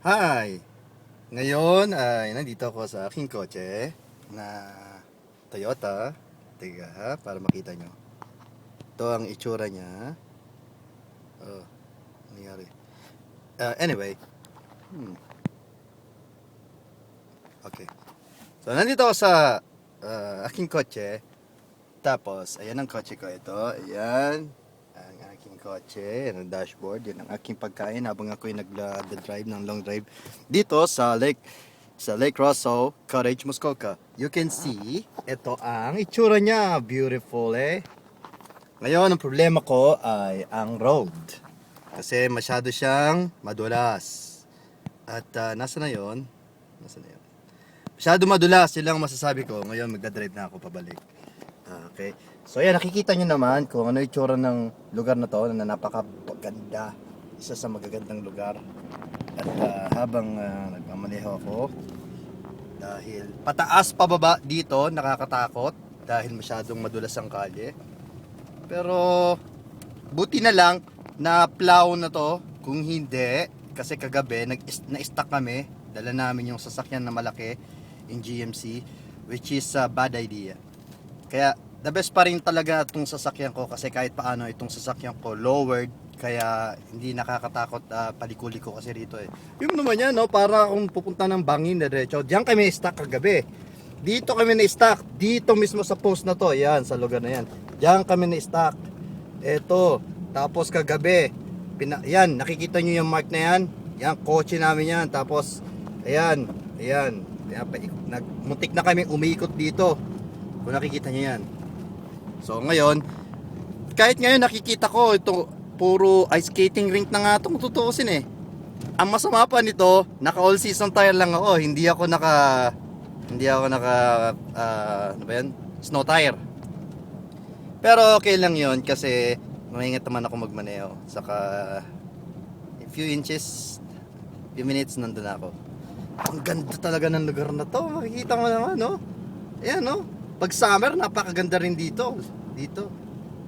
Hi! Ngayon ay nandito ako sa aking kotse na Toyota. Teka, para makita nyo. Ito ang itsura niya. Oh, nangyari. Anyway. Okay. So, nandito ako sa aking kotse. Tapos, ayan ang kotse ko ito. Ayan. Ang aking kotse. Yan ang dashboard. Yan ang aking pagkain habang ako'y nag-drive ng long drive dito sa Lake Rosso, Cottage, Muskoka. You can see, ito ang itsura niya. Beautiful Ngayon, ang problema ko ay ang road. Kasi masyado siyang madulas. At nasa na yun? Masyado madulas, yun lang masasabi ko. Ngayon, magdadrive na ako pabalik. Okay. So ayan, nakikita nyo naman kung ano yung itsura ng lugar na to, na napakaganda. Isa sa magagandang lugar. At habang nagmamaneho ako, dahil pataas pababa dito, nakakatakot dahil masyadong madulas ang kalye. Pero buti na lang na plow na to. Kung hindi, kasi kagabi na-stuck kami. Dala namin yung sasakyan na malaki, yung GMC, which is a bad idea. Kaya the best pa rin talaga itong sasakyan ko, kasi kahit paano itong sasakyan ko lowered, kaya hindi nakakatakot paliko-liko kasi rito Yung naman yan, no, para kung pupunta ng Bangin na diretso. Diyan kami stuck kagabi. Dito kami na-stuck. Dito mismo sa post na to. Yan, sa lugar na yan. Diyan kami na-stuck. Eto. Tapos kagabi, yan, nakikita nyo yung mark na yan? Yan, kotse namin yan. Tapos, ayan. Muntik na kami umiikot dito. Kung nakikita nyo yan. So ngayon, kahit ngayon nakikita ko ito, puro ice skating rink na nga itong tutuusin Ang masama pa nito, naka all season tire lang ako. Hindi ako naka ano ba yan? Snow tire. Pero okay lang yon kasi maingat naman ako magmaneho. Saka a few inches, few minutes nandun ako. Ang ganda talaga ng lugar na to. Makikita mo naman, no? Ayan, no? Pag summer, napakaganda rin dito.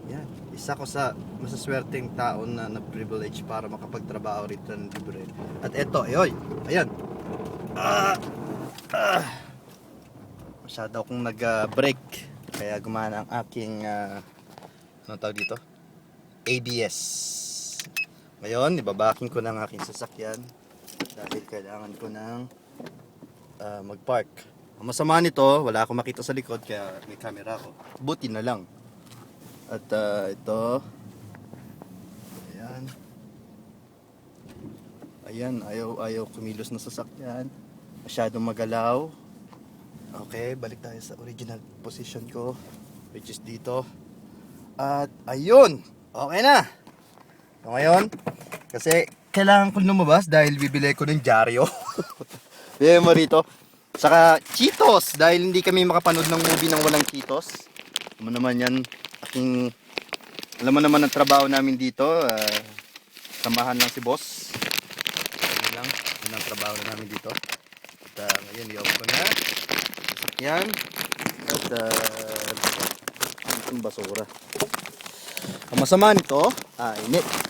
Yan. Isa ko sa masaswerteng tao na privilege para makapagtrabaho rito ng libre. At eto, ayan. Masyado akong nag-brake. Kaya gumana ang aking, ano tawag dito? ABS. Ngayon, ibabaking ko ng aking sasakyan. Dahil kailangan ko ng mag-park. Ang masama nito, wala akong makita sa likod kaya may camera ko. Buti na lang. At ito. Ayan, ayaw kumilos na sasakyan. Masyadong magalaw. Okay, balik tayo sa original position ko, which is dito. At ayun, okay na. So ngayon, kasi kailangan ko lumabas dahil bibili ko ng dyaryo. Bili mo rito. Saka Cheetos, dahil hindi kami makapanood ng movie nang walang Cheetos. Alam mo naman yan, alam mo naman ang trabaho namin dito. Samahan lang si boss. Yun ang trabaho namin dito. At ngayon, i-off ko na. Sasakyan. At itong basura. Ang masama nito, init.